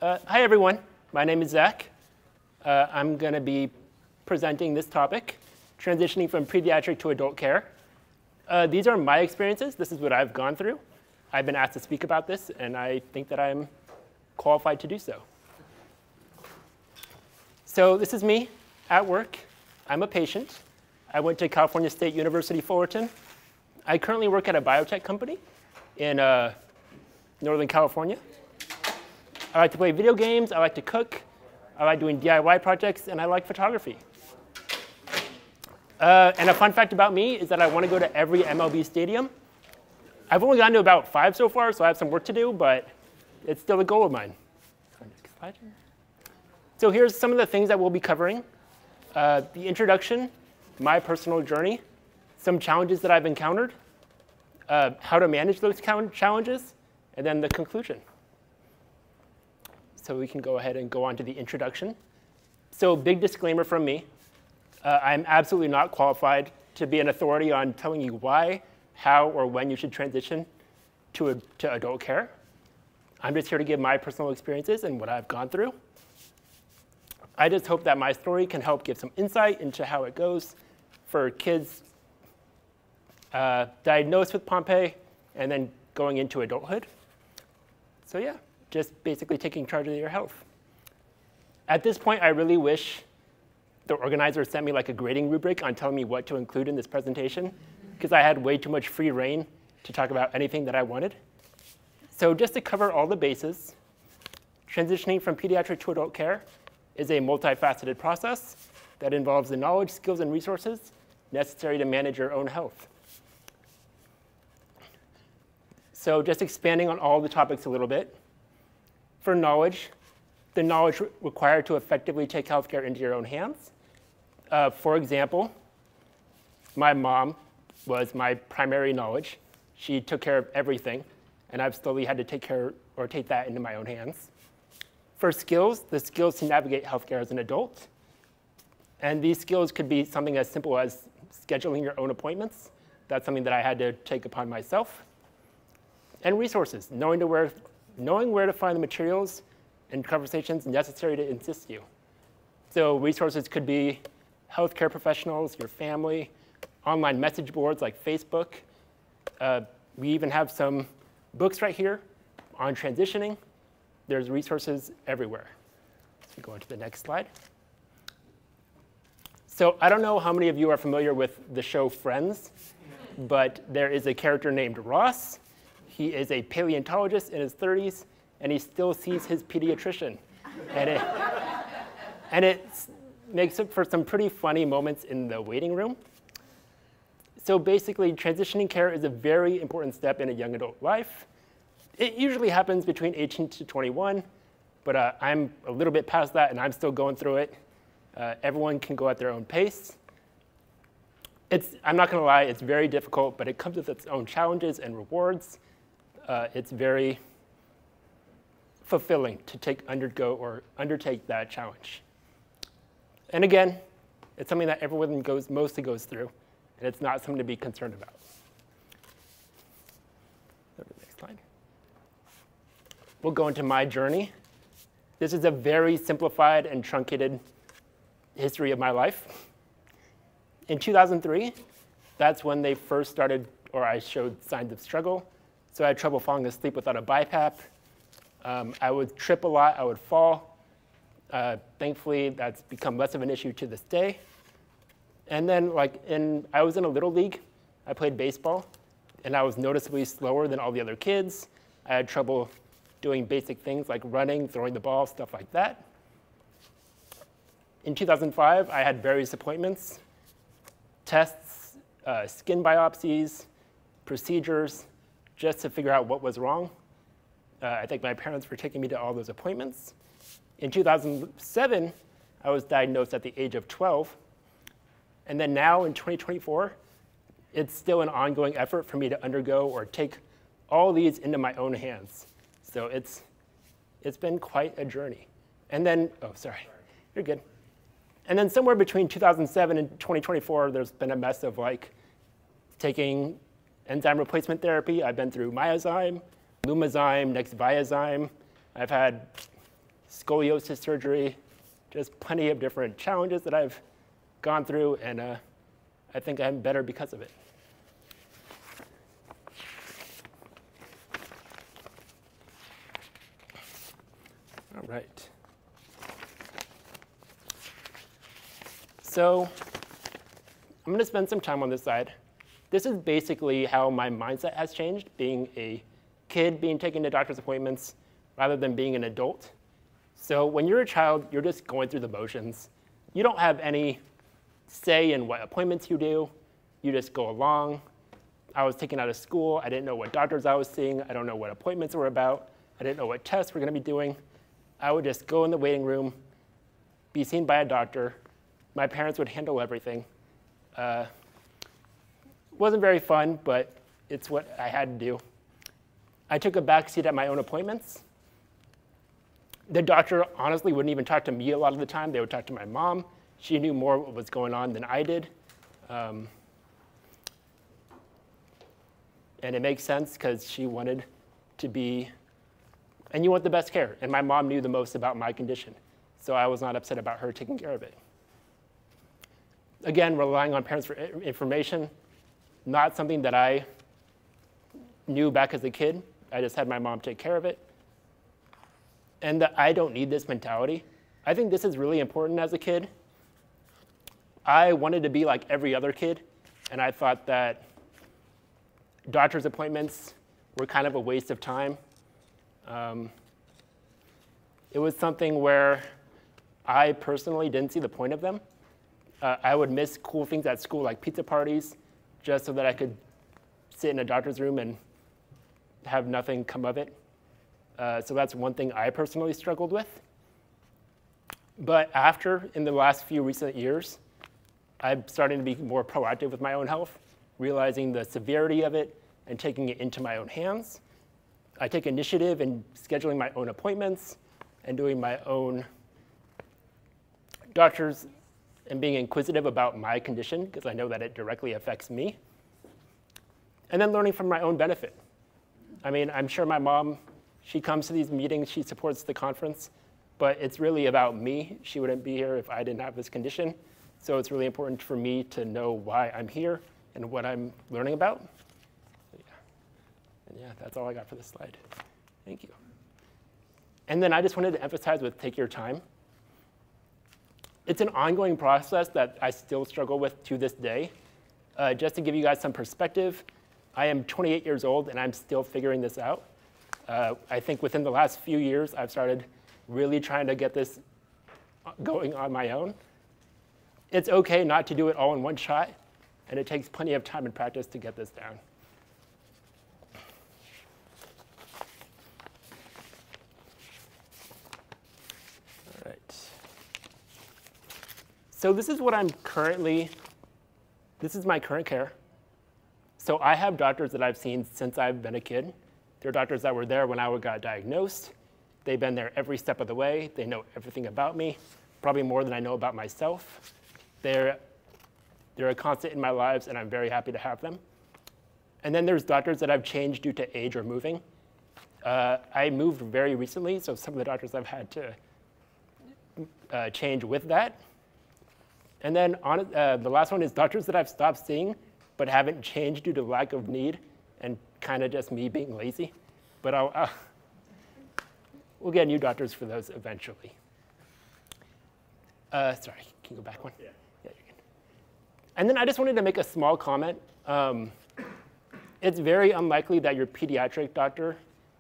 Hi, everyone. My name is Zach. I'm going to be presenting this topic, transitioning from pediatric to adult care. These are my experiences. This is what I've gone through. I've been asked to speak about this, and I think that I'm qualified to do so. So this is me at work. I'm a patient. I went to California State University, Fullerton. I currently work at a biotech company in Northern California. I like to play video games, I like to cook, I like doing DIY projects, and I like photography. And a fun fact about me is that I want to go to every MLB stadium. I've only gotten to about 5 so far, so I have some work to do, but it's still a goal of mine. Next slide. So here's some of the things that we'll be covering. The introduction, my personal journey, some challenges that I've encountered, how to manage those challenges, and then the conclusion. So we can go ahead and go on to the introduction. So big disclaimer from me. I'm absolutely not qualified to be an authority on telling you why, how, or when you should transition to adult care. I'm just here to give my personal experiences and what I've gone through. I just hope that my story can help give some insight into how it goes for kids diagnosed with Pompe and then going into adulthood. So yeah, just basically taking charge of your health. At this point, I really wish the organizer sent me like a grading rubric on telling me what to include in this presentation, because I had way too much free reign to talk about anything that I wanted. So just to cover all the bases, transitioning from pediatric to adult care is a multifaceted process that involves the knowledge, skills, and resources necessary to manage your own health. So just expanding on all the topics a little bit. For knowledge, the knowledge required to effectively take healthcare into your own hands. For example, my mom was my primary knowledge. She took care of everything, and I've slowly had to take that into my own hands. For skills, the skills to navigate healthcare as an adult. And these skills could be something as simple as scheduling your own appointments. That's something that I had to take upon myself. And resources, knowing where to find the materials and conversations necessary to assist you. So resources could be healthcare professionals, your family, online message boards like Facebook. We even have some books right here on transitioning. There's resources everywhere. So go on to the next slide. So I don't know how many of you are familiar with the show Friends, but there is a character named Ross. He is a paleontologist in his 30s, and he still sees his pediatrician. And it makes it for some pretty funny moments in the waiting room. So basically, transitioning care is a very important step in a young adult life. It usually happens between 18 to 21, but I'm a little bit past that, and I'm still going through it. Everyone can go at their own pace. I'm not going to lie, it's very difficult, but it comes with its own challenges and rewards. It's very fulfilling to undertake that challenge. And again, it's something that everyone mostly goes through, and it's not something to be concerned about. Go to the next slide. We'll go into my journey. This is a very simplified and truncated history of my life. In 2003, that's when they first started, or I showed signs of struggle. So I had trouble falling asleep without a BiPAP. I would trip a lot, I would fall. Thankfully, that's become less of an issue to this day. And then I was in a little league. I played baseball, and I was noticeably slower than all the other kids. I had trouble doing basic things like running, throwing the ball, stuff like that. In 2005, I had various appointments, tests, skin biopsies, procedures, just to figure out what was wrong. I think my parents were taking me to all those appointments. In 2007, I was diagnosed at the age of 12. And then now in 2024, it's still an ongoing effort for me to undergo or take all these into my own hands. So it's been quite a journey. And then, oh, sorry, you're good. And then somewhere between 2007 and 2024, there's been a mess of taking enzyme replacement therapy. I've been through Myozyme, Lumazyme, Nexviazyme. I've had scoliosis surgery, just plenty of different challenges that I've gone through, and I think I'm better because of it. All right. So I'm going to spend some time on this side. This is basically how my mindset has changed, being a kid, being taken to doctor's appointments, rather than being an adult. So when you're a child, you're just going through the motions. You don't have any say in what appointments you do. You just go along. I was taken out of school. I didn't know what doctors I was seeing. I don't know what appointments were about. I didn't know what tests we're going to be doing. I would just go in the waiting room, be seen by a doctor. My parents would handle everything. It wasn't very fun, but it's what I had to do. I took a back seat at my own appointments. The doctor honestly wouldn't even talk to me a lot of the time. They would talk to my mom. She knew more what was going on than I did. And it makes sense because she wanted to be, and you want the best care. And my mom knew the most about my condition. So I was not upset about her taking care of it. Again, relying on parents for information, not something that I knew back as a kid. I just had my mom take care of it. And the I don't need this mentality, I think this is really important as a kid. I wanted to be like every other kid, and I thought that doctor's appointments were kind of a waste of time. It was something where I personally didn't see the point of them. I would miss cool things at school, like pizza parties, just so that I could sit in a doctor's room and have nothing come of it. So that's one thing I personally struggled with. But after, in the last few recent years, I'm starting to be more proactive with my own health, realizing the severity of it and taking it into my own hands. I take initiative in scheduling my own appointments and doing my own doctors and being inquisitive about my condition because I know that it directly affects me. And then learning from my own benefit. I mean, I'm sure my mom, she comes to these meetings, she supports the conference, but it's really about me. She wouldn't be here if I didn't have this condition. So it's really important for me to know why I'm here and what I'm learning about. And yeah, that's all I got for this slide. Thank you. And then I just wanted to emphasize with take your time. It's an ongoing process that I still struggle with to this day. Just to give you guys some perspective, I am 28 years old and I'm still figuring this out. I think within the last few years, I've started really trying to get this going on my own. It's okay not to do it all in one shot, and it takes plenty of time and practice to get this down. All right. So this is what I'm currently, this is my current care. So I have doctors that I've seen since I've been a kid. They're doctors that were there when I got diagnosed. They've been there every step of the way. They know everything about me, probably more than I know about myself. They're a constant in my lives, and I'm very happy to have them. And then there's doctors that I've changed due to age or moving. I moved very recently, so some of the doctors I've had to change with that. And then the last one is doctors that I've stopped seeing but haven't changed due to lack of need and kind of just me being lazy. But we'll get new doctors for those eventually. Sorry, can you go back one? Yeah, you're good. And then I just wanted to make a small comment. It's very unlikely that your pediatric doctor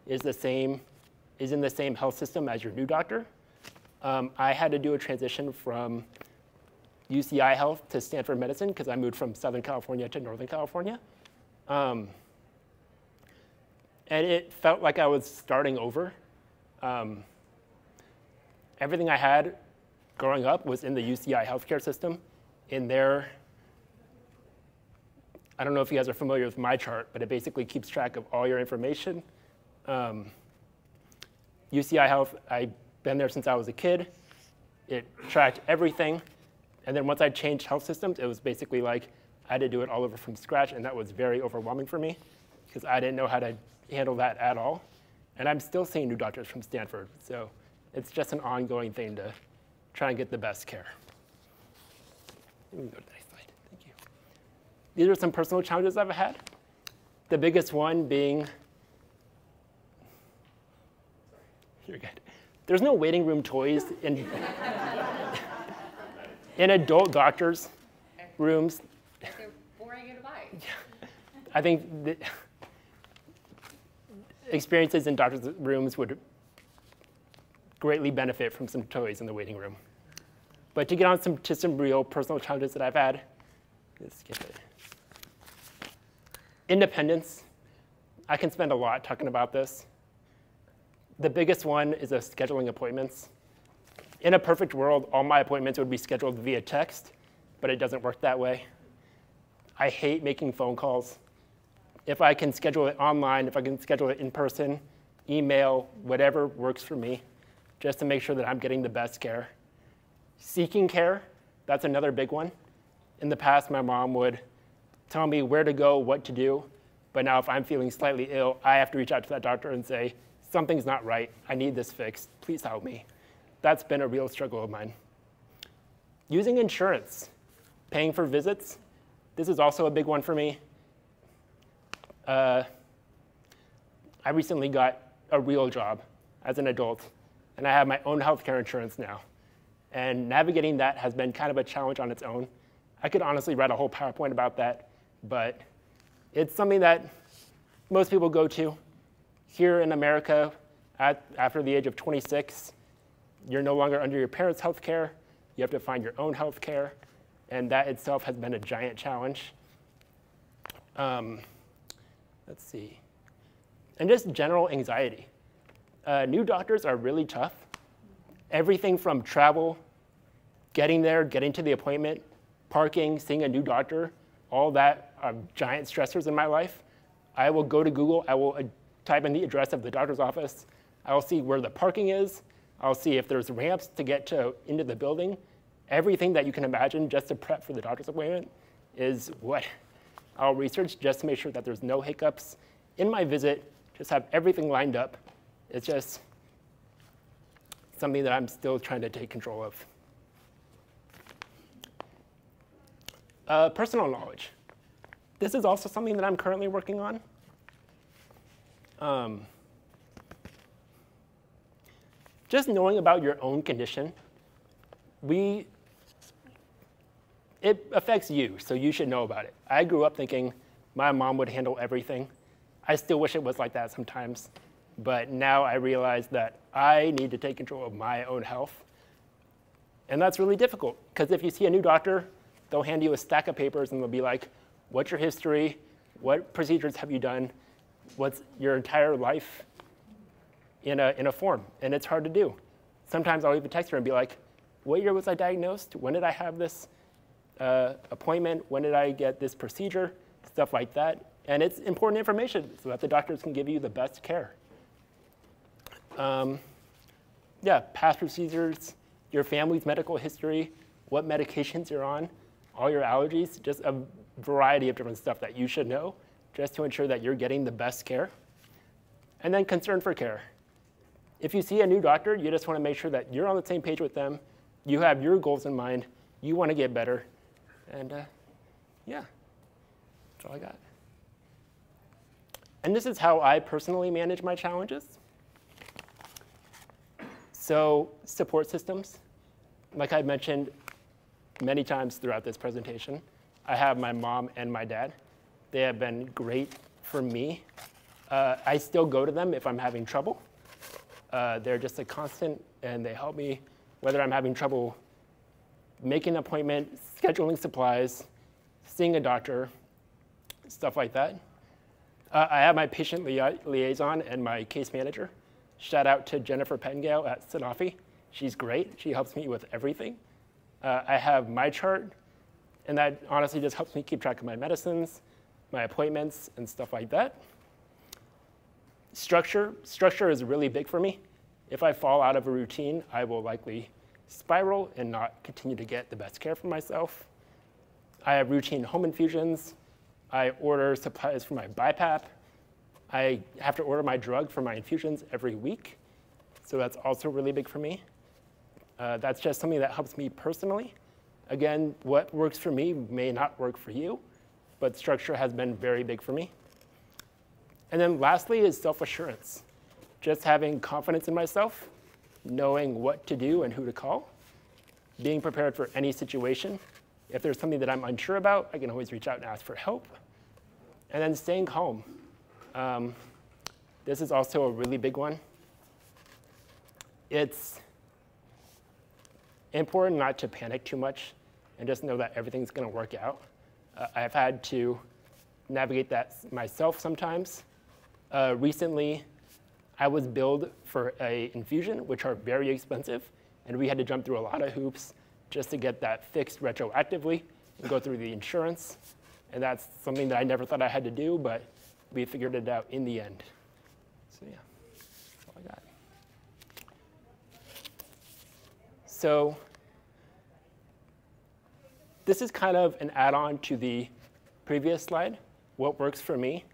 is in the same health system as your new doctor. I had to do a transition from UCI Health to Stanford Medicine because I moved from Southern California to Northern California. And it felt like I was starting over. Everything I had growing up was in the UCI healthcare system. In there, I don't know if you guys are familiar with my chart, but it basically keeps track of all your information. UCI Health, I've been there since I was a kid. It tracked everything. And then once I changed health systems, it was basically like I had to do it all over from scratch, and that was very overwhelming for me because I didn't know how to handle that at all. And I'm still seeing new doctors from Stanford, so It's just an ongoing thing to try and get the best care. Let me go to the next slide. Thank you. These are some personal challenges I've had. The biggest one being, you're good. There's no waiting room toys in adult doctors' rooms. They're boring you to buy. Yeah. I think the experiences in doctors' rooms would greatly benefit from some toys in the waiting room. But to get on to some real personal challenges that I've had, let's skip it. Independence. I can spend a lot talking about this. The biggest one is scheduling appointments. In a perfect world, all my appointments would be scheduled via text, but it doesn't work that way. I hate making phone calls. If I can schedule it online, if I can schedule it in person, email, whatever works for me, just to make sure that I'm getting the best care. Seeking care, that's another big one. In the past, my mom would tell me where to go, what to do, but now if I'm feeling slightly ill, I have to reach out to that doctor and say, something's not right, I need this fixed, please help me. That's been a real struggle of mine. Using insurance, paying for visits, this is also a big one for me. I recently got a real job as an adult, and I have my own healthcare insurance now. And navigating that has been kind of a challenge on its own. I could honestly write a whole PowerPoint about that, but it's something that most people go to. Here in America, after the age of 26, you're no longer under your parents' health care. You have to find your own health care, and that itself has been a giant challenge. Let's see. And just general anxiety. New doctors are really tough. Everything from travel, getting there, getting to the appointment, parking, seeing a new doctor, all that are giant stressors in my life. I will go to Google, I will type in the address of the doctor's office, I will see where the parking is, I'll see if there's ramps to get into the building. Everything that you can imagine just to prep for the doctor's appointment is what I'll research just to make sure that there's no hiccups in my visit, just have everything lined up. It's just something that I'm still trying to take control of. Personal knowledge. This is also something that I'm currently working on. Just knowing about your own condition, it affects you, so you should know about it. I grew up thinking my mom would handle everything. I still wish it was like that sometimes, but now I realize that I need to take control of my own health. And that's really difficult, because if you see a new doctor, they'll hand you a stack of papers and they'll be like, what's your history? What procedures have you done? What's your entire life in a form? And it's hard to do. Sometimes I'll even text her and be like, what year was I diagnosed? When did I have this appointment? When did I get this procedure? Stuff like that. And it's important information so that the doctors can give you the best care. Yeah, past procedures, your family's medical history, what medications you're on, all your allergies, just a variety of different stuff that you should know just to ensure that you're getting the best care. And then concern for care. If you see a new doctor, you just want to make sure that you're on the same page with them, you have your goals in mind, you want to get better, and yeah, that's all I got. And this is how I personally manage my challenges. So support systems, like I mentioned many times throughout this presentation, I have my mom and my dad. They have been great for me. I still go to them if I'm having trouble. They're just a constant, and they help me whether I'm having trouble making an appointment, scheduling supplies, seeing a doctor, stuff like that. I have my patient liaison and my case manager. Shout out to Jennifer Pettingale at Sanofi. She's great. She helps me with everything. I have my chart, and that honestly just helps me keep track of my medicines, my appointments, and stuff like that. Structure is really big for me. If I fall out of a routine, I will likely spiral and not continue to get the best care for myself. I have routine home infusions. I order supplies for my BiPAP. I have to order my drug for my infusions every week. So that's also really big for me. That's just something that helps me personally. Again, what works for me may not work for you, but structure has been very big for me. And then lastly is self-assurance. Just having confidence in myself, knowing what to do and who to call, being prepared for any situation. If there's something that I'm unsure about, I can always reach out and ask for help. And then staying calm. This is also a really big one. It's important not to panic too much and just know that everything's going to work out. I've had to navigate that myself sometimes. Recently, I was billed for an infusion, which are very expensive, and we had to jump through a lot of hoops just to get that fixed retroactively and go through the insurance. And that's something that I never thought I had to do, but we figured it out in the end. So yeah, that's all I got. So this is kind of an add-on to the previous slide, what works for me.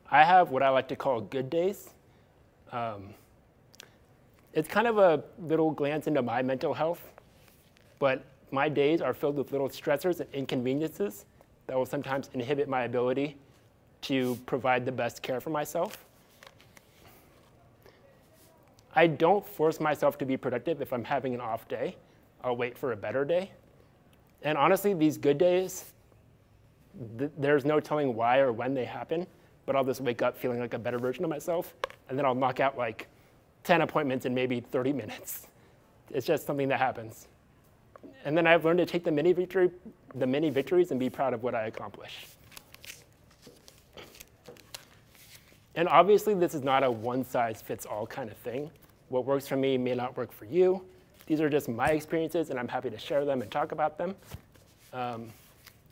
I have what I like to call good days. It's kind of a little glance into my mental health, but my days are filled with little stressors and inconveniences that will sometimes inhibit my ability to provide the best care for myself. I don't force myself to be productive if I'm having an off day. I'll wait for a better day. And honestly, these good days, there's no telling why or when they happen, but I'll just wake up feeling like a better version of myself, and then I'll knock out like 10 appointments in maybe 30 minutes. It's just something that happens. And then I've learned to take the mini victories and be proud of what I accomplish. And obviously, this is not a one-size-fits-all kind of thing. What works for me may not work for you. These are just my experiences, and I'm happy to share them and talk about them.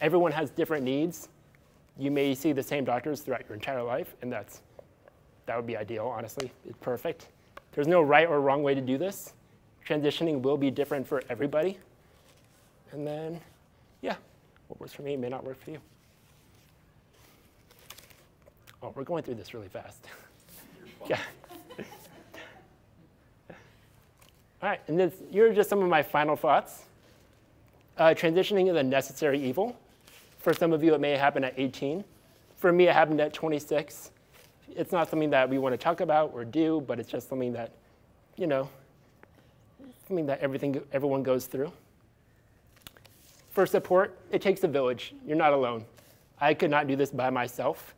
Everyone has different needs. You may see the same doctors throughout your entire life, and that would be ideal, honestly. It's perfect. There's no right or wrong way to do this. Transitioning will be different for everybody. And then, yeah, what works for me may not work for you. Oh, we're going through this really fast. Yeah. All right, and here are just some of my final thoughts. Transitioning is a necessary evil. For some of you, it may happen at 18. For me, it happened at 26. It's not something that we want to talk about or do, but it's just something that, you know, something that everyone goes through. For support, it takes a village. You're not alone. I could not do this by myself.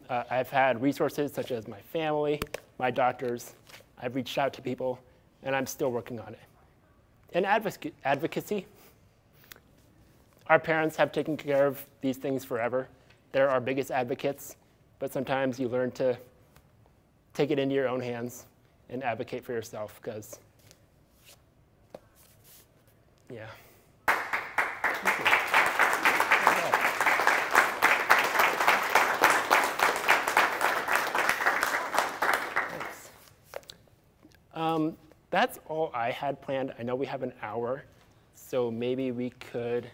I've had resources such as my family, my doctors. I've reached out to people, and I'm still working on it. And advocacy. Our parents have taken care of these things forever. They're our biggest advocates, but sometimes you learn to take it into your own hands and advocate for yourself, because, yeah. That's all I had planned. I know we have an hour, so maybe we could,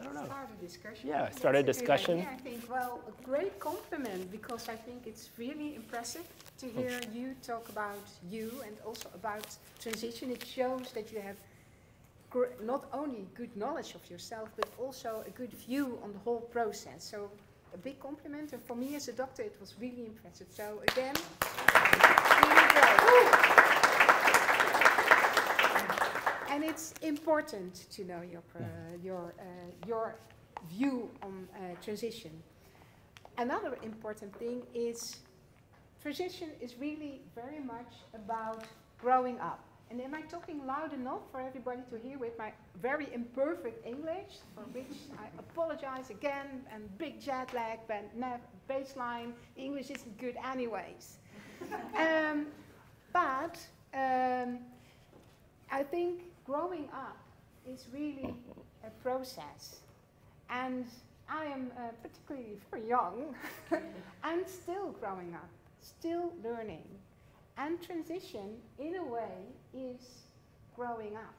I don't know. Start a discussion. Yeah, start a discussion. I think, well, a great compliment, because I think it's really impressive to hear you talk about you and also about transition. It shows that you have not only good knowledge of yourself, but also a good view on the whole process. So a big compliment, and for me as a doctor, it was really impressive. So again, really great. And it's important to know your view on transition. Another important thing is transition is really very much about growing up. And am I talking loud enough for everybody to hear with my very imperfect English, for which I apologize again, and big jet lag, baseline, English isn't good anyways. But I think growing up is really a process. And I am particularly very young. I'm still growing up, still learning. And transition, in a way, is growing up.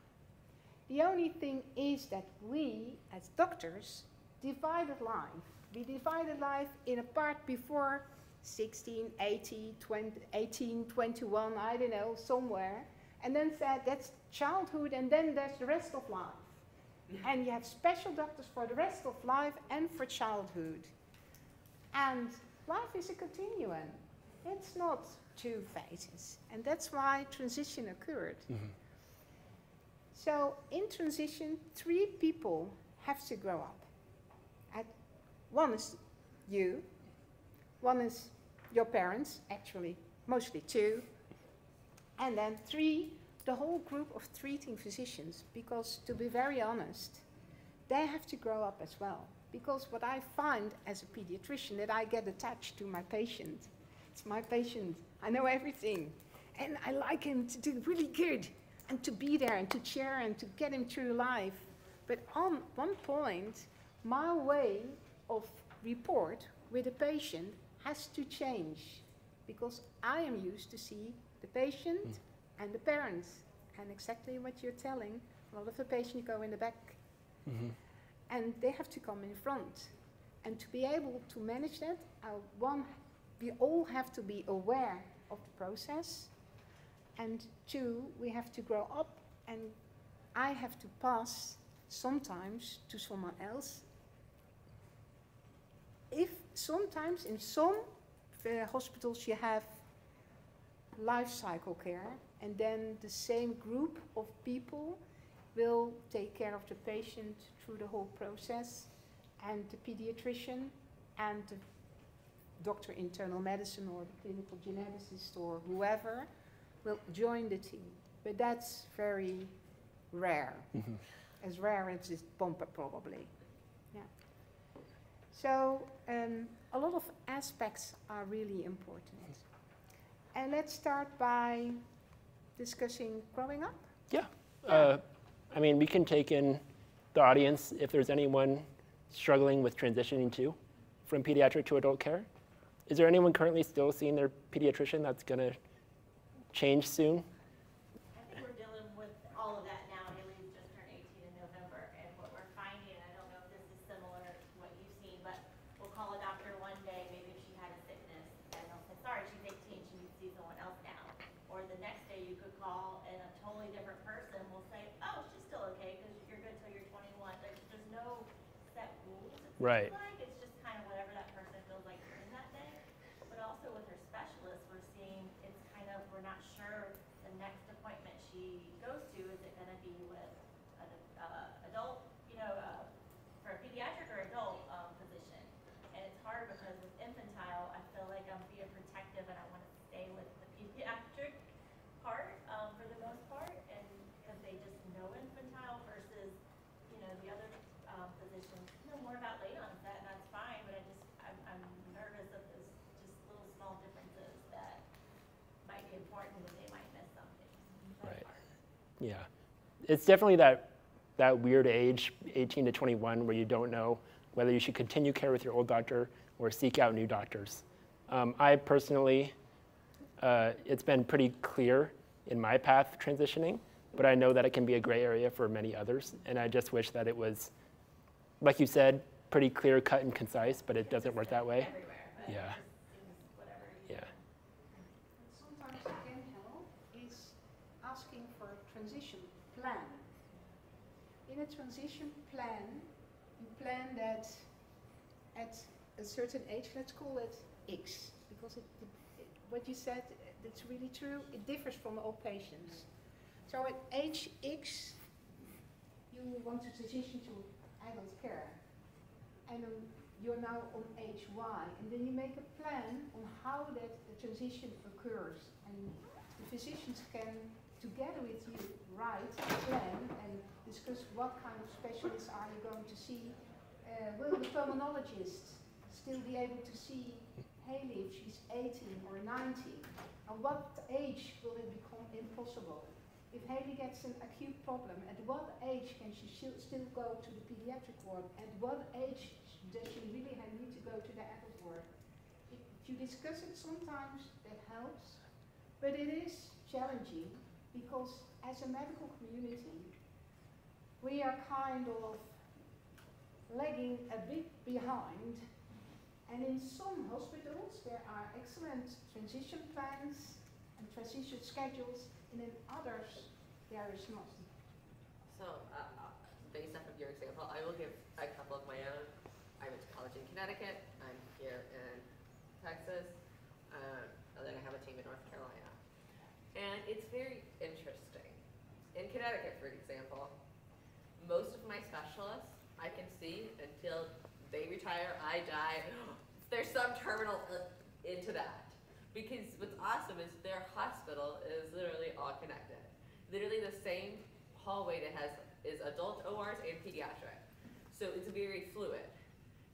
The only thing is that we, as doctors, divided life. We divided life in a part before 16, 18, 20, 18, 21, I don't know, somewhere, and then said that's childhood, and then there's the rest of life. And you have special doctors for the rest of life and for childhood. And life is a continuum. It's not two phases. And that's why transition occurred. So in transition, 3 people have to grow up. One is you, one is your parents, actually, mostly 2, and then 3, the whole group of treating physicians, because to be very honest, they have to grow up as well. Because what I find as a pediatrician, that I get attached to my patient. It's my patient, I know everything, and I like him to do really good, and to be there, and to cheer, and to get him through life. But on one point, my way of report with a patient has to change, because I am used to see the patient and the parents, and exactly what you're telling. A lot of the patients go in the back, and they have to come in front. And to be able to manage that, we all have to be aware of the process, and 2, we have to grow up, and I have to pass sometimes to someone else. If sometimes in some hospitals you have life cycle care, and then the same group of people will take care of the patient through the whole process, and the pediatrician and the doctor internal medicine or the clinical geneticist or whoever will join the team. But that's very rare, as rare as this bumper probably. Yeah. So a lot of aspects are really important. And let's start by discussing growing up. Yeah. I mean, we can take in the audience if there's anyone struggling with transitioning too, from pediatric to adult care. Is there anyone currently still seeing their pediatrician that's going to change soon? I think we're dealing with all of that now. Haley's just turned 18 in November, and what we're finding, I don't know if this is similar to what you've seen, but we'll call a doctor one day, maybe if she had a sickness, and they'll say, sorry, she's 18, she needs to see someone else now. Or the next day you could call, and a totally different person will say, oh, she's still okay, because you're good till you're 21. There's no set rules, it seems Right. like. It's just kind of whatever that person feels like doing that day. But also with her specialist, we're seeing it's kind of, we're not sure the next appointment she goes to, is it going to be with an adult, for a pediatric or adult physician. And it's hard because with infantile, I feel like I'm being protective and I want to stay with the pediatric part for the most part, and because they just know infantile versus, the other physicians know more about late onset, and that's fine, but I'm nervous of those just little small differences that might be important, but they might miss something. Right. Yeah. It's definitely that weird age, 18 to 21, where you don't know whether you should continue care with your old doctor or seek out new doctors. I personally, it's been pretty clear in my path transitioning, but I know that it can be a gray area for many others, and I just wish that it was, like you said, pretty clear, cut, and concise, but it doesn't work that way. Everywhere, but Yeah. it just seems whatever. Yeah. Sometimes what can help is asking for a transition plan. In a transition plan, you plan that at a certain age, let's call it X, because what you said, that's really true, it differs from all patients. So at age X, you want to transition to adult care, and you're now on age Y, and then you make a plan on how that transition occurs, and the physicians can, together with you, write a plan and discuss what kind of specialists are you going to see. Will the pulmonologist still be able to see Haley if she's 18 or 19? At what age will it become impossible? If Haley gets an acute problem, at what age can she still go to the pediatric ward? At what age does she really need to go to the adult ward? If you discuss it, sometimes that helps, but it is challenging because as a medical community, we are kind of lagging a bit behind And in some hospitals, there are excellent transition plans and transition schedules, and in others, there is not. So, based off of your example, I will give a couple of my own. I went to college in Connecticut. I'm here in Texas. And then I have a team in North Carolina. And it's very interesting. In Connecticut, for example, most of my specialists I can see until they retire, I die. There's some terminal into that. Because what's awesome is their hospital is literally all connected. Literally the same hallway that is adult ORs and pediatric. So it's very fluid.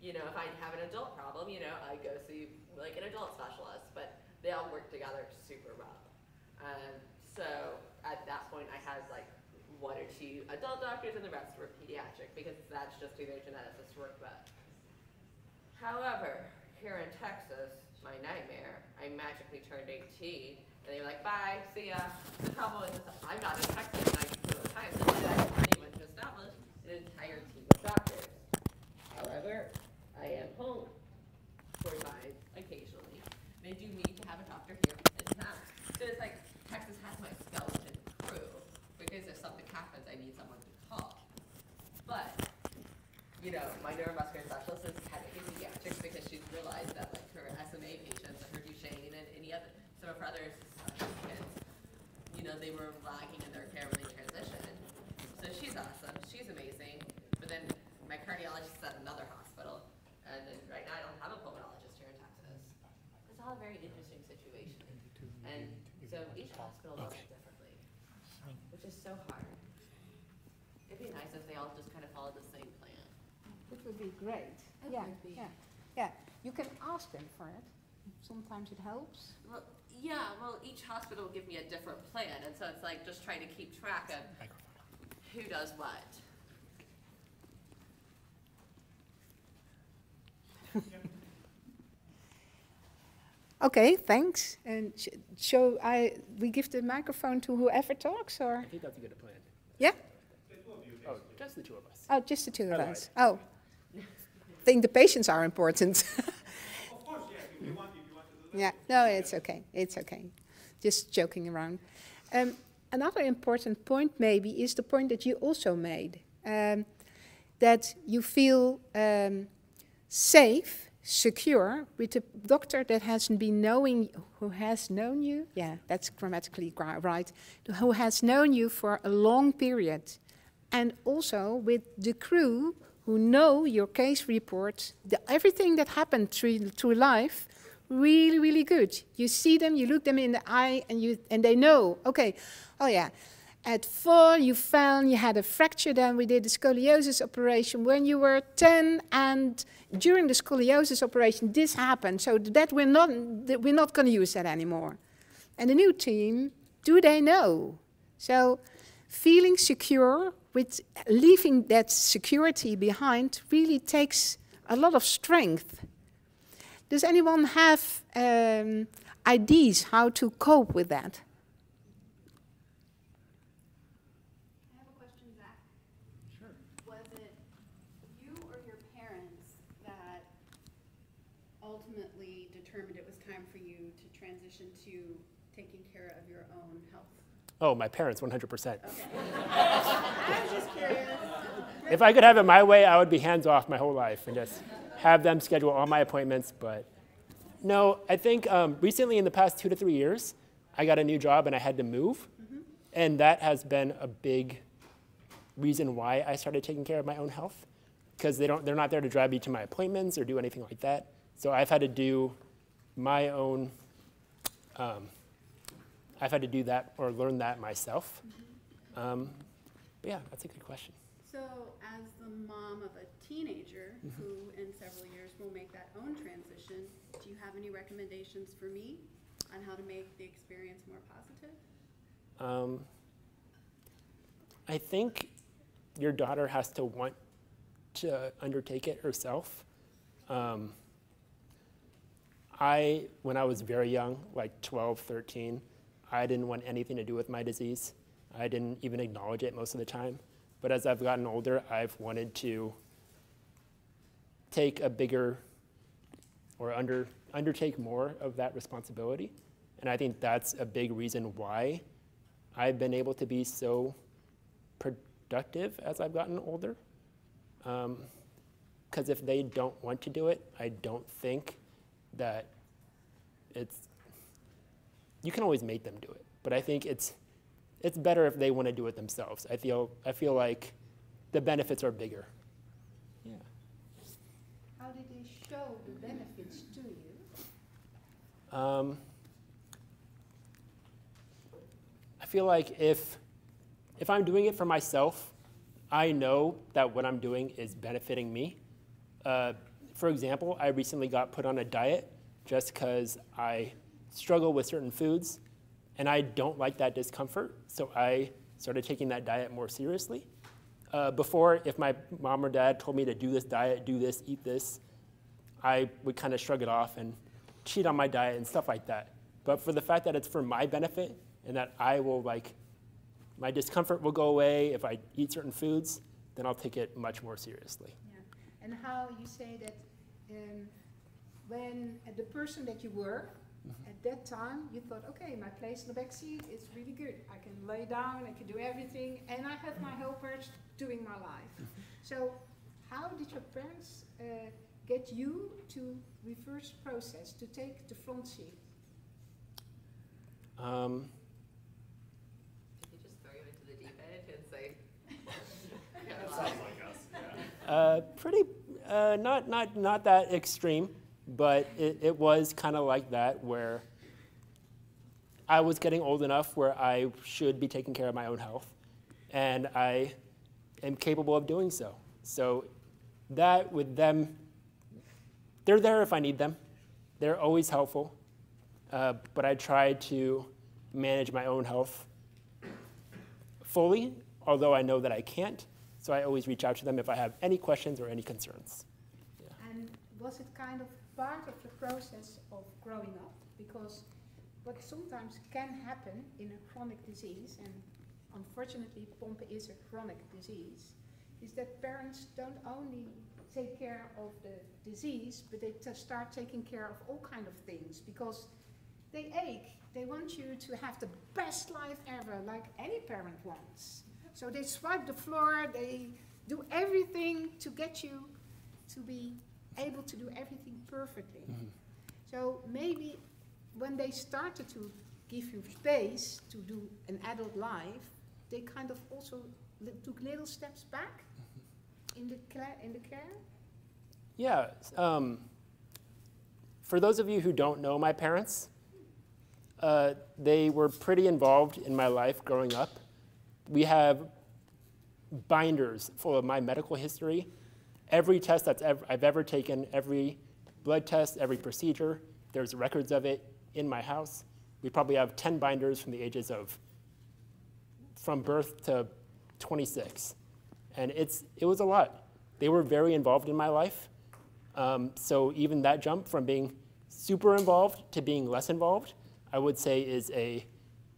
You know, if I have an adult problem, you know, I go see like an adult specialist, but they all work together super well. So at that point, I had like 1 or 2 adult doctors and the rest were pediatric because that's just who their geneticists work with. However, here in Texas, my nightmare, I magically turned 18 and they were like, bye, see ya. The problem is I'm not in Texas 90% of the time, so I wasn't able to establish an entire team of doctors. However, I am home for mine occasionally. They do need to have a doctor here in town. So it's like Texas has my skeleton crew because if something happens, I need someone to call. But, you know, my neuromuscular specialist is technically pediatrics because she's realized that like her SMA patients and her Duchenne and any other, some of her other kids, you know, they were lagging in their care when they transitioned. So she's awesome, she's amazing. But then my cardiologist is at another hospital. And then right now I don't have a pulmonologist here in Texas. It's all a very interesting situation. And so each hospital does it differently, which is so hard. It'd be nice if they all just kind of followed the same plan. It would be great. It Yeah, would be. yeah, yeah. You can ask them for it. Sometimes it helps. Well, yeah, well, each hospital will give me a different plan, and so it's like just trying to keep track of who does what. Okay, thanks. And we give the microphone to whoever talks, or? I think that's a good plan. Yeah? Oh, just the 2 of us. Oh, just the 2 of I us. Oh. I think the patients are important. Of course, yeah, if you want to do that. Yeah, no, it's okay. It's okay. Just joking around. Another important point maybe is the point that you also made, that you feel safe, secure with a doctor that hasn't been knowing, who has known you. Yeah, that's grammatically right. Who has known you for a long period, and also with the crew who know your case report, everything that happened through life, really, really good. You see them, you look them in the eye, and they know, okay, oh yeah, at 4 you fell, you had a fracture, then we did a scoliosis operation when you were 10, and during the scoliosis operation this happened, so that we're not going to use that anymore. And the new team, do they know? So feeling secure with leaving that security behind really takes a lot of strength. Does anyone have ideas how to cope with that? I have a question, Zach. Sure. Was it you or your parents that ultimately determined it was time for you to transition to taking care of your own health? Oh, my parents, 100%. Okay. I was just curious. If I could have it my way, I would be hands off my whole life and just have them schedule all my appointments. But no, I think recently in the past 2 to 3 years, I got a new job and I had to move. And that has been a big reason why I started taking care of my own health, because they're not there to drive me to my appointments or do anything like that. So I've had to do my own, I've had to do that or learn that myself. But yeah, that's a good question. So as the mom of a teenager who in several years will make that own transition, do you have any recommendations for me on how to make the experience more positive? I think your daughter has to want to undertake it herself. When I was very young, like 12, 13, I didn't want anything to do with my disease. I didn't even acknowledge it most of the time. But as I've gotten older, I've wanted to take a bigger or undertake more of that responsibility. And I think that's a big reason why I've been able to be so productive as I've gotten older. Because if they don't want to do it, I don't think that you can always make them do it. But I think it's better if they want to do it themselves. I feel like the benefits are bigger. Yeah. How did they show the benefits to you? I feel like if I'm doing it for myself, I know that what I'm doing is benefiting me. For example, I recently got put on a diet just because I struggle with certain foods, and I don't like that discomfort, so I started taking that diet more seriously. Before, if my mom or dad told me to do this diet, do this, eat this, I would kind of shrug it off and cheat on my diet and stuff like that. But for the fact that it's for my benefit and that I will my discomfort will go away if I eat certain foods, then I'll take it much more seriously. Yeah. And how you say that when the person that you were, at that time, you thought, okay, my place in the back seat is really good. I can lay down, I can do everything, and I have my helpers doing my life. So how did your parents get you to reverse the process, to take the front seat? Did you just throw you into the deep end and say, That sounds like us, yeah. Not that extreme, but it was kind of like that, where I was getting old enough where I should be taking care of my own health, and I am capable of doing so. So that with them, they're there if I need them. They're always helpful, but I try to manage my own health fully, although I know that I can't. So I always reach out to them if I have any questions or any concerns. Yeah. And was it kind of part of the process of growing up? Because what sometimes can happen in a chronic disease, and unfortunately Pompe is a chronic disease, is that parents don't only take care of the disease, but they start taking care of all kind of things, because they ache. They want you to have the best life ever, like any parent wants. So they swipe the floor, they do everything to get you to be able to do everything perfectly. Mm-hmm. So maybe when they started to give you space to do an adult life, they kind of also took little steps back in the care? Yeah. For those of you who don't know my parents, they were pretty involved in my life growing up. We have binders full of my medical history. Every test I've ever taken, every blood test, every procedure, there's records of it in my house. We probably have 10 binders from the ages of, from birth to 26. And it was a lot. They were very involved in my life. So even that jump from being super involved to being less involved, I would say is a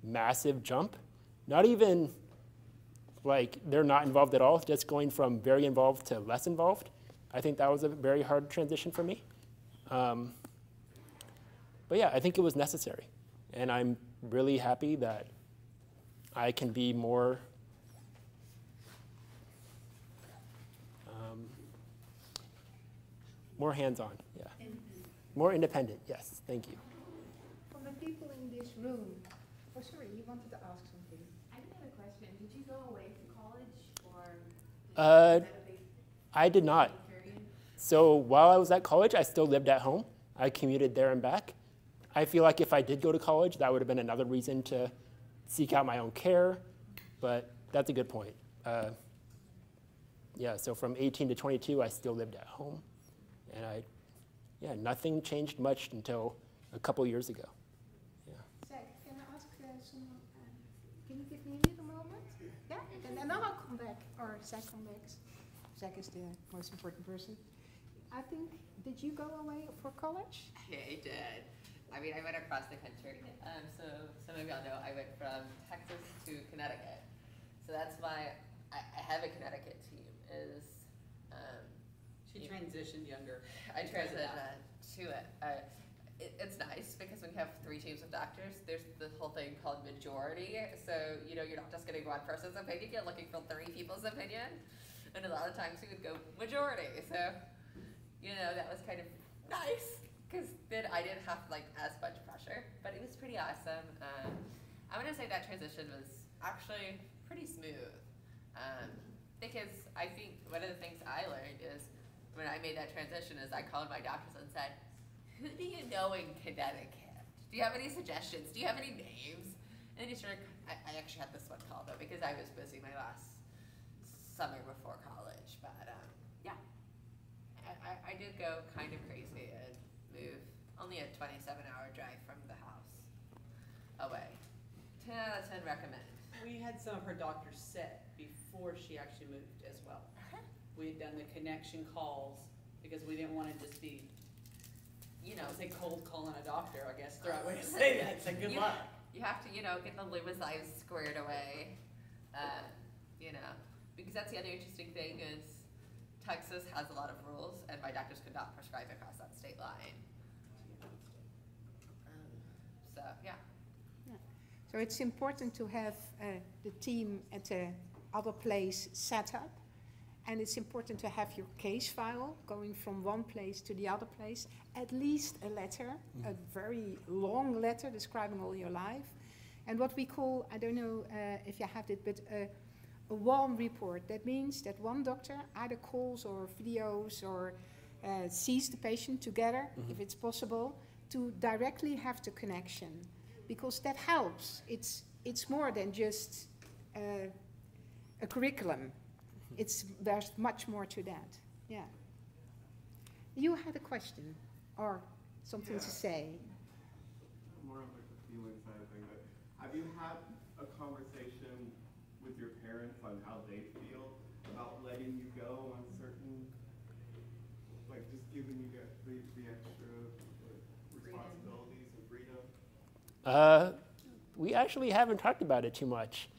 massive jump. Not even like they're not involved at all, just going from very involved to less involved. I think that was a very hard transition for me. But yeah, I think it was necessary. And I'm really happy that I can be more more hands-on, yeah. More independent, yes, thank you. From the people in this room, oh sorry, you wanted to ask something. I did have a question. Did you go away to college, or I did not. So while I was at college, I still lived at home. I commuted there and back. I feel like if I did go to college, that would have been another reason to seek out my own care, but that's a good point. Yeah, so from 18 to 22, I still lived at home. And nothing changed much until a couple years ago. Yeah. Zack, can I ask someone, can you give me a little moment? Yeah, and then I'll come back, or Zack come back. Zack is the most important person. I think, did you go away for college? Yeah, I did. I mean, I went across the country. So some of y'all know I went from Texas to Connecticut. So that's why I have a Connecticut team. She transitioned younger. I transitioned to it. It's nice because when you have 3 teams of doctors, there's the whole thing called majority. So, you know, you're not just getting one person's opinion, you're looking for 3 people's opinion. And a lot of times we would go majority. So, you know, that was kind of nice because then I didn't have like as much pressure, but it was pretty awesome. I'm gonna say that transition was actually pretty smooth because I think one of the things I learned is when I made that transition is I called my doctors and said, who do you know in Connecticut? Do you have any suggestions? Do you have any names? And he started, I actually had this one call though because I was busy my last summer before college, but yeah, I did go kind of crazy and move only a 27-hour drive from the house away. 10 out of 10 recommend. We had some of her doctors set before she actually moved as well. We had done the connection calls because we didn't want to just be, you know, say cold calling a doctor, I guess the right way to say that. So good luck. You have to, you know, get the limousines squared away, you know, because that's the other interesting thing is Texas has a lot of rules and my doctors could not prescribe across that state line. So, yeah. So it's important to have the team at the other place set up. And it's important to have your case file going from one place to the other place, at least a letter, a very long letter describing all your life. And what we call, I don't know if you have it, but a warm report. That means that one doctor either calls or videos or sees the patient together, if it's possible, to directly have the connection. Because that helps. It's more than just a curriculum. There's much more to that. Yeah. You had a question or something to say. More of like the feeling side of things. Have you had a conversation with your parents on how they feel about letting you go on certain, like just giving you the extra responsibilities and freedom? We actually haven't talked about it too much.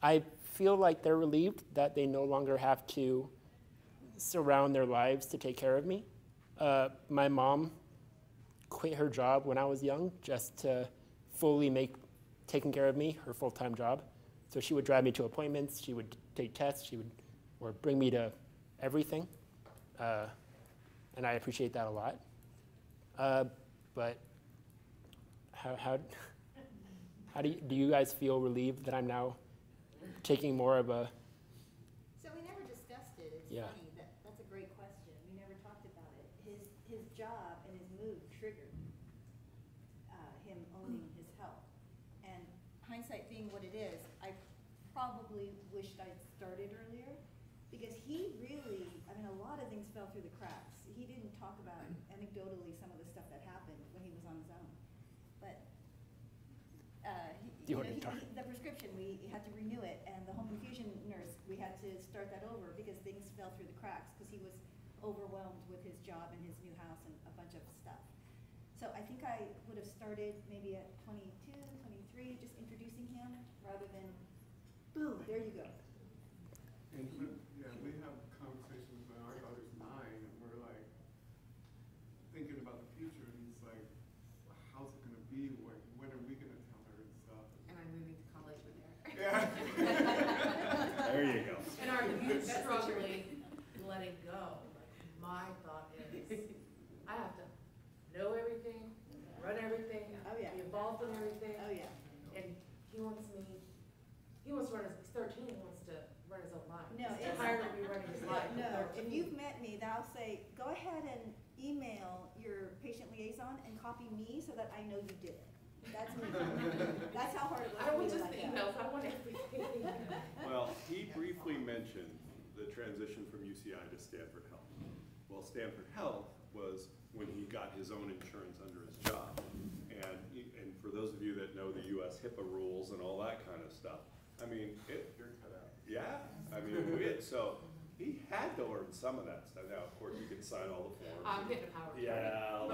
I feel like they're relieved that they no longer have to surround their lives to take care of me. My mom quit her job when I was young just to fully make taking care of me her full-time job. So she would drive me to appointments, she would take tests, or bring me to everything. And I appreciate that a lot. But how do you guys feel relieved that I'm now taking more of a... So we never discussed it. It's funny. That's a great question. We never talked about it. His job and his move triggered him owning his health. And hindsight being what it is, I probably wished I'd started earlier because he really, I mean, a lot of things fell through the cracks. He didn't talk about anecdotally some of the stuff that happened when he was on his own. But the prescription, we had to renew it, and the home infusion nurse, we had to start that over because things fell through the cracks because he was overwhelmed with his job and his new house and a bunch of stuff. So I think I would have started maybe at 22, 23, just introducing him rather than, boom, there you go. And yeah, we have conversations when our daughter's 9, and we're like thinking about the future, and he's like, how's it going to be? When are we going to tell her and stuff? Am I moving to college with her? Yeah. There you go. And are you struggling letting go? My thought is, I have to know everything, run everything, be involved in everything. Oh yeah. And he wants to run he's 13, he wants to run his own life. No, he's tired of me running his life. No, if you've met me, then I'll say, go ahead and email your patient liaison and copy me so that I know you did it. That's me. That's how hard it was. I don't want for me just to the let go. emails, I want everything. Well, he briefly mentioned the transition from UCI to Stanford Health. Well, Stanford Health was when he got his own insurance under his job. And for those of you that know the US HIPAA rules and all that kind of stuff, I mean, You're cut out. yeah, I mean, so he had to learn some of that stuff. Now, of course, you can sign all the forms. I'm getting a power. Yeah,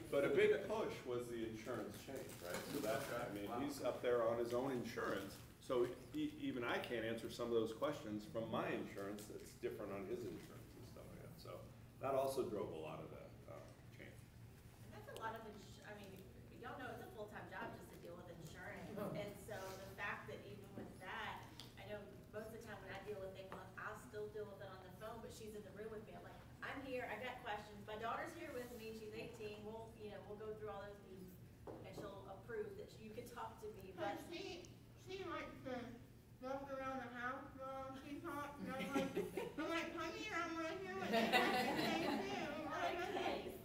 but a big push was the insurance change, right? So that, I mean, he's up there on his own insurance, So even I can't answer some of those questions from my insurance that's different on his insurance and stuff like that. So that also drove a lot of that change. And that's a lot of, I mean, y'all know it's a full-time job just to deal with insurance. And so the fact that even with that, I know most of the time when I deal with things, I'll still deal with it on the phone, but she's in the room with me. I'm like, I'm here, I got questions. My daughter's here with me, she's 18. We'll go through all those meetings and she'll approve that you can talk to me. But she likes to walk around the house while she talks, and I'm like, come here, I want to hear what you have to say too. Okay.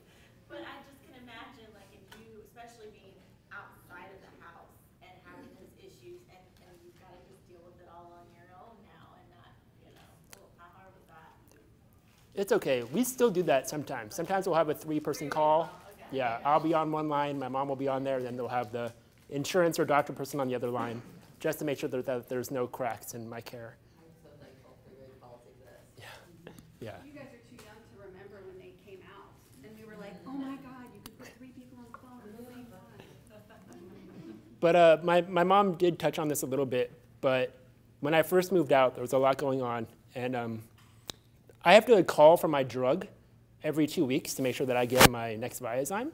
But I just can imagine, like, if you, especially being outside of the house and having those issues, and you've got to just deal with it all on your own now, and not, how hard was that? It's okay. We still do that sometimes. Sometimes we'll have a 3-person call. Okay. Yeah, I'll be on one line, my mom will be on there, and then they'll have the insurance or doctor person on the other line, just to make sure that there's no cracks in my care. I'm so thankful for your calls exist. Yeah. You guys are too young to remember when they came out, and we were like, oh my God, you could put 3 people on the phone at the same time. But my mom did touch on this a little bit, but when I first moved out, there was a lot going on, and I have to call for my drug every 2 weeks to make sure that I get my next Viazyme,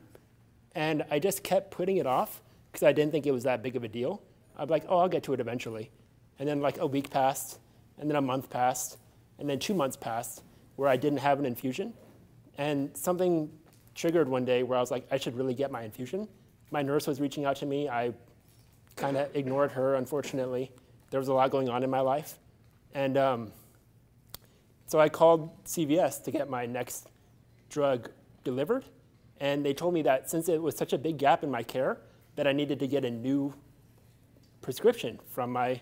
and I just kept putting it off because I didn't think it was that big of a deal. I'd be like, oh, I'll get to it eventually. And then like a week passed, and then a month passed, and then 2 months passed where I didn't have an infusion. And something triggered one day where I was like, I should really get my infusion. My nurse was reaching out to me. I kind of ignored her, unfortunately. There was a lot going on in my life. And so I called CVS to get my next drug delivered. And they told me that since it was such a big gap in my care, that I needed to get a new prescription from my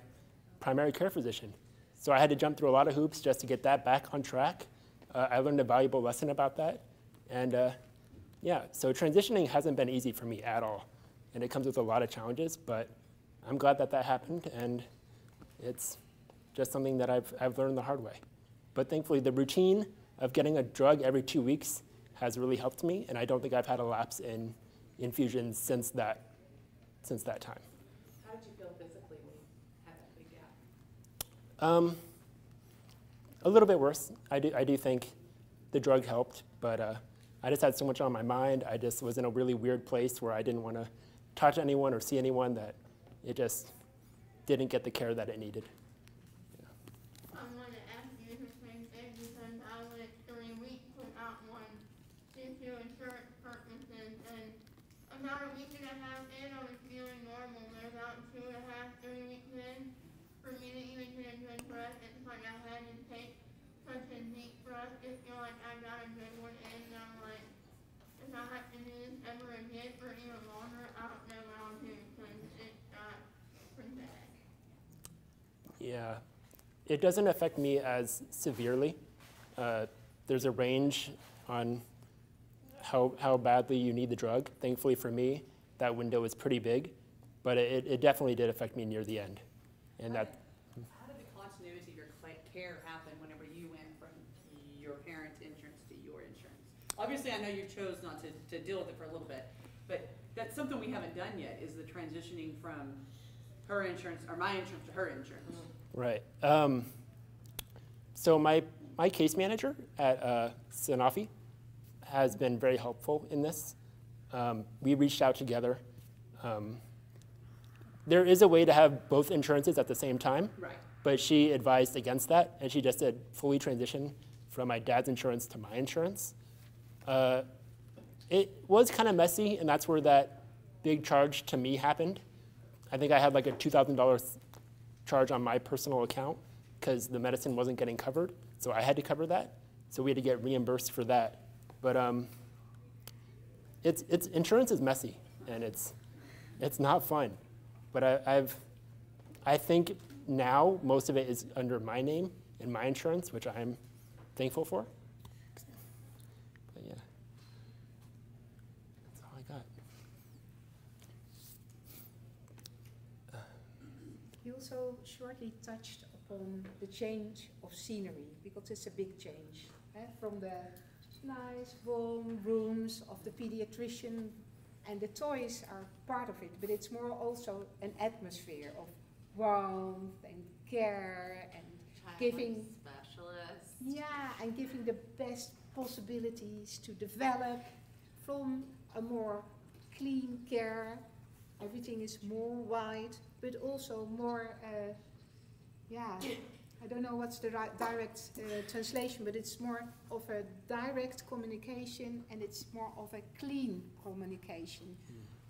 primary care physician. So I had to jump through a lot of hoops just to get that back on track. I learned a valuable lesson about that. And yeah, so transitioning hasn't been easy for me at all. And it comes with a lot of challenges, but I'm glad that happened. And it's just something that I've learned the hard way. But thankfully, the routine of getting a drug every 2 weeks has really helped me. And I don't think I've had a lapse in infusions since that time. How did you feel physically when you had that big gap? A little bit worse. I do think the drug helped, but I just had so much on my mind. I just was in a really weird place where I didn't want to talk to anyone or see anyone, that it just didn't get the care that it needed. I want to ask you the same thing because I went 3 weeks without one due to insurance purposes, and about a week and a half in, I was feeling normal. But about 2.5, 3 weeks in, for me to even get a good breath, it's like I had to take such a deep breath to feel like I got a good one in. And I'm like, if I have to do this ever again for even longer, I don't know what I'll do because it got pretty bad. Yeah, it doesn't affect me as severely. There's a range on how badly you need the drug. Thankfully for me, that window is pretty big, but it definitely did affect me near the end. And How did the continuity of your care happen whenever you went from your parents' insurance to your insurance? Obviously, I know you chose not to deal with it for a little bit, but that's something we haven't done yet, is the transitioning from her insurance, or my insurance, to her insurance. Right. So my case manager at Sanofi has been very helpful in this. We reached out together. There is a way to have both insurances at the same time, Right. but she advised against that, and she just said fully transition from my dad's insurance to my insurance. It was kind of messy, and that's where that big charge to me happened. I think I had like a $2,000 charge on my personal account because the medicine wasn't getting covered, so I had to cover that. So we had to get reimbursed for that. But it's insurance is messy, and it's not fun. But I think now most of it is under my name and my insurance, which I'm thankful for. But yeah, that's all I got. You also shortly touched upon the change of scenery, because it's a big change. From the nice warm rooms of the pediatrician, and the toys are part of it, but it's more also an atmosphere of warmth and care and giving specialists. yeah, and giving the best possibilities to develop from a more clean care. Everything is more wide, but also more, yeah, I don't know what's the direct translation, but it's more of a direct communication and it's more of a clean communication.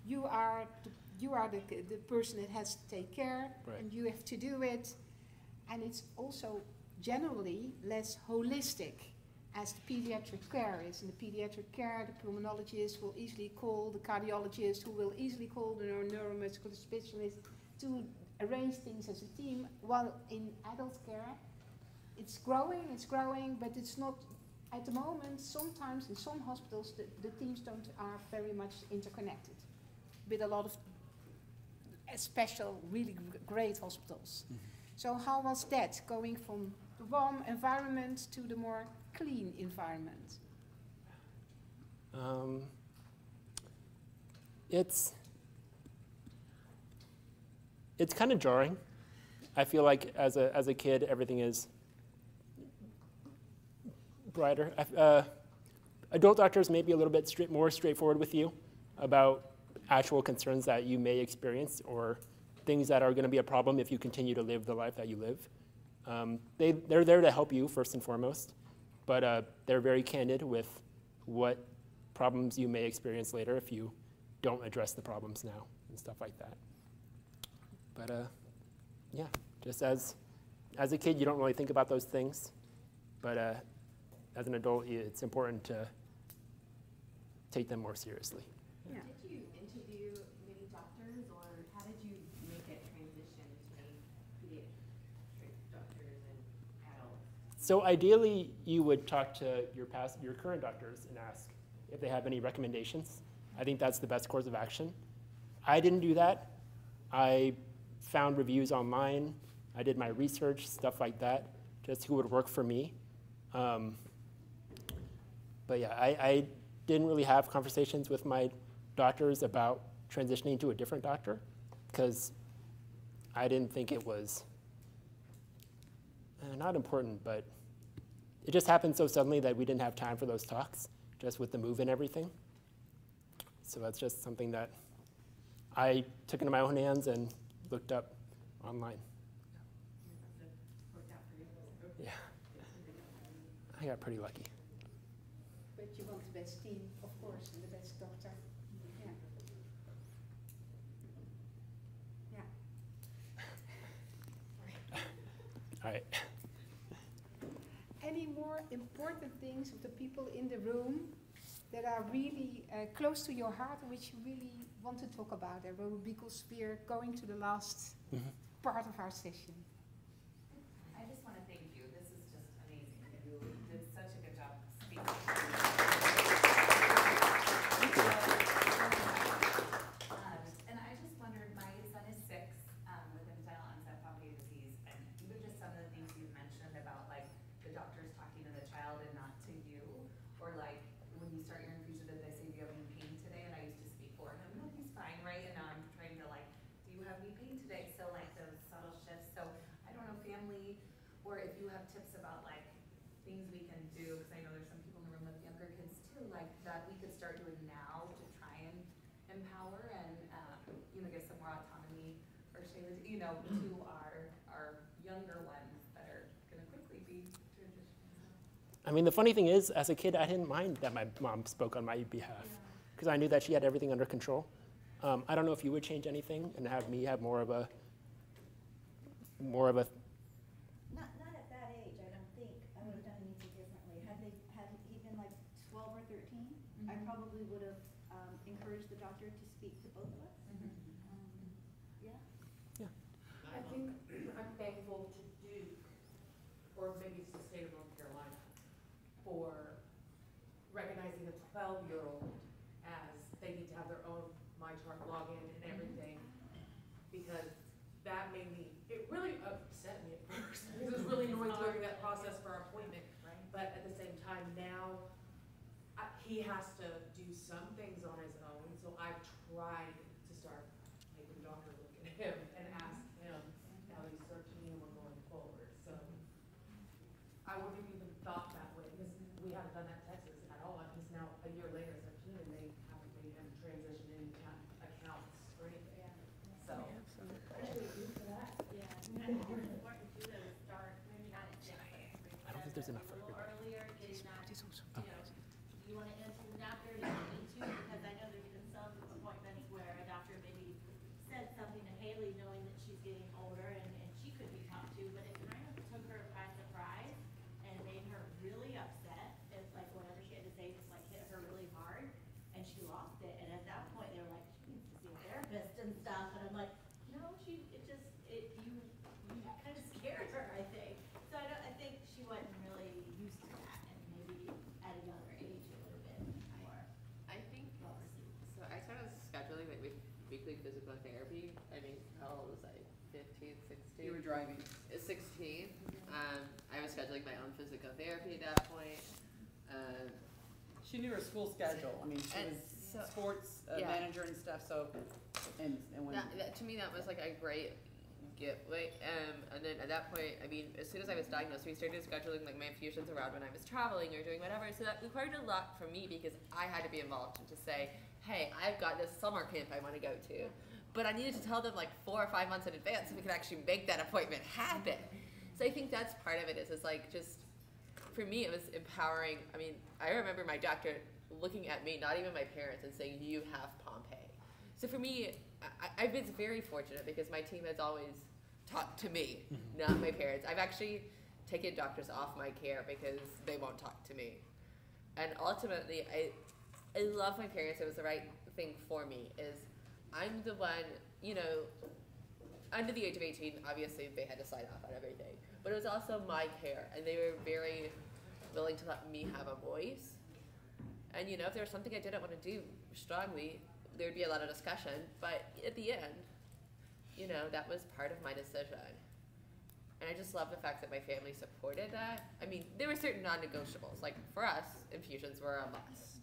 You are the person that has to take care, Right. and you have to do it. And it's also generally less holistic as the pediatric care is. In the pediatric care, the pulmonologist will easily call the cardiologist, who will easily call the neuromuscular specialist to arrange things as a team, while in adult care, it's growing, but it's not, at the moment, sometimes in some hospitals, the teams are very much interconnected with a lot of special, really great hospitals. So how was that, going from the warm environment to the more clean environment? It's kind of jarring. I feel like as a kid, everything is brighter. Adult doctors may be a little bit more straightforward with you about actual concerns that you may experience or things that are going to be a problem if you continue to live the life that you live. They're there to help you first and foremost, but they're very candid with what problems you may experience later if you don't address the problems now and stuff like that. But yeah, just as a kid, you don't really think about those things, but as an adult, it's important to take them more seriously. Yeah. Did you interview many doctors, or how did you make that transition between pediatric doctors and adults? So ideally, you would talk to your current doctors and ask if they have any recommendations. I think that's the best course of action. I didn't do that. I found reviews online. I did my research, stuff like that, just who would work for me. But yeah, I didn't really have conversations with my doctors about transitioning to a different doctor because I didn't think it was not important, but it just happened so suddenly that we didn't have time for those talks, just with the move and everything. So that's just something that I took into my own hands and looked up online. Yeah, I got pretty lucky. But you want the best team, of course, and the best doctor. Yeah. Yeah. All right. Any more important things of the people in the room that are really close to your heart, which you really want to talk about, because we're going to the last part of our session? I just want to thank you. This is just amazing. You did such a good job speaking. And I just wondered, my son is 6 with infantile onset poverty disease, and even just some of the things you mentioned about like the doctors talking to the child and not to you, or like when you start your infusion, did they say, do you have any pain today? And I used to speak for him, no, he's fine, right? And now I'm trying to like, do you have any pain today? So like those subtle shifts. So I don't know, family, or if you have tips about like things we can do, because I know there's some people in the room with younger kids too, like that we could start doing now to try and empower and give some more autonomy or to our younger ones that are going to quickly be transitioning. I mean, the funny thing is, as a kid, I didn't mind that my mom spoke on my behalf because I knew that she had everything under control. I don't know if you would change anything and have me have more of a. Not at that age, I don't think I would have done anything differently. Had he been like 12 or 13, I probably would have encouraged the doctor to speak to both of us. I think I'm thankful to Duke, or maybe it's the state of North Carolina, for recognizing a 12-year-old as they need to have their own MyChart login and everything, because that made me, it really upset me at first. It was really annoying to go through that process for our appointment, but at the same time now, he has to do some things on his own, so I've tried to start making the doctor look at him and ask him there's enough for a little everybody. earlier, getting that, do you want to answer the doctor, do you need to? Because I know there's been some appointments where a doctor maybe said something to Haley knowing that she's getting older and she could be talked to, but it kind of took her by surprise and made her really upset. It's like whatever she had to say just like hit her really hard and she lost it. And at that point they were like, she needs to see a therapist and stuff. And I'm like, no, you kind of scared her, I think. So I think she wasn't really used to that, and maybe at a younger age it would have been more. I think, so I started scheduling like weekly physical therapy. I mean, how old was I? 15, 16? You were driving. 16. I was scheduling my own physical therapy at that point. She knew her school schedule. I mean, she was sports manager and stuff, so, and when. To me, that was like a great gateway. And then at that point, I mean, as soon as I was diagnosed, we started scheduling like my infusions around when I was traveling or doing whatever. So that required a lot from me because I had to be involved and to say, hey, I've got this summer camp I want to go to. But I needed to tell them like 4 or 5 months in advance so we could actually make that appointment happen. So I think that's part of it is like just, for me, it was empowering. I mean, I remember my doctor looking at me, not even my parents, and saying, you have Pompe. So for me, I've been very fortunate because my team has always talked to me, not my parents. I've actually taken doctors off my care because they won't talk to me. And ultimately, I love my parents. It was the right thing for me is I'm the one, you know, under the age of 18, obviously they had to sign off on everything. But it was also my care, and they were very willing to let me have a voice. And you know, if there was something I didn't want to do strongly, there would be a lot of discussion. But at the end, you know, that was part of my decision. And I just love the fact that my family supported that. I mean, there were certain non-negotiables. Like for us, infusions were a must.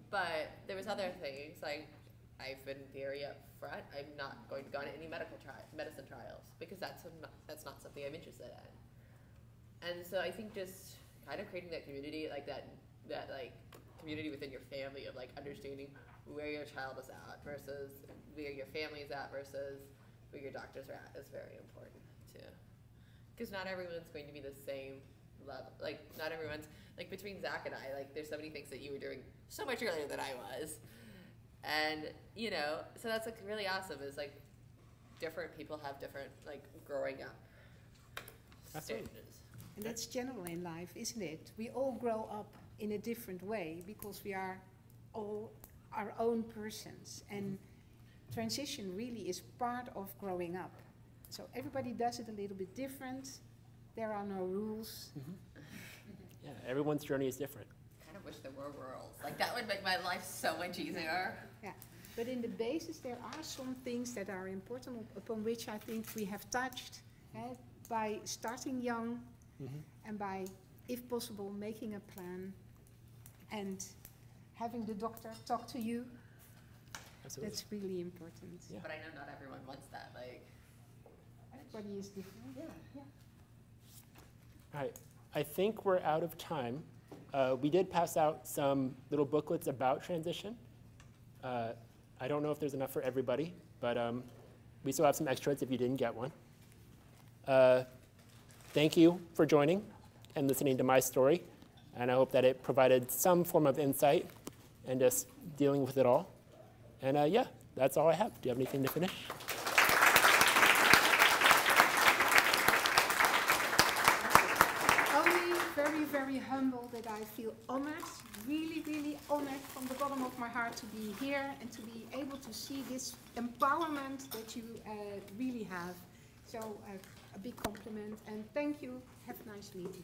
But there was other things, like I've been very upfront. I'm not going to go on any medicine trials because that's not something I'm interested in. And so I think just kind of creating that community, like that like community within your family of like understanding where your child is at versus where your family is at versus where your doctors are at is very important too. Because not everyone's going to be the same level. Like not everyone's, like between Zach and I, like there's so many things that you were doing so much earlier than I was. And, you know, so that's like really awesome is like different people have different like growing up stages. And that's general in life, isn't it? We all grow up in a different way because we are all our own persons. And transition really is part of growing up. So everybody does it a little bit different. There are no rules. Yeah, everyone's journey is different. I kind of wish there were rules. Like that would make my life so much easier. Yeah, but in the basis there are some things that are important upon which I think we have touched by starting young and by, if possible, making a plan and having the doctor talk to you. Absolutely. That's really important. Yeah. But I know not everyone wants that. Like everybody is different. Yeah. All right, I think we're out of time. We did pass out some little booklets about transition. I don't know if there's enough for everybody, but we still have some extras if you didn't get one. Thank you for joining and listening to my story, and I hope that it provided some form of insight and just dealing with it all. And yeah, that's all I have. Do you have anything to finish? Very, very humble that I feel honored, really, really honored from the bottom of my heart to be here and to be able to see this empowerment that you really have. So a big compliment and thank you. Have a nice meeting.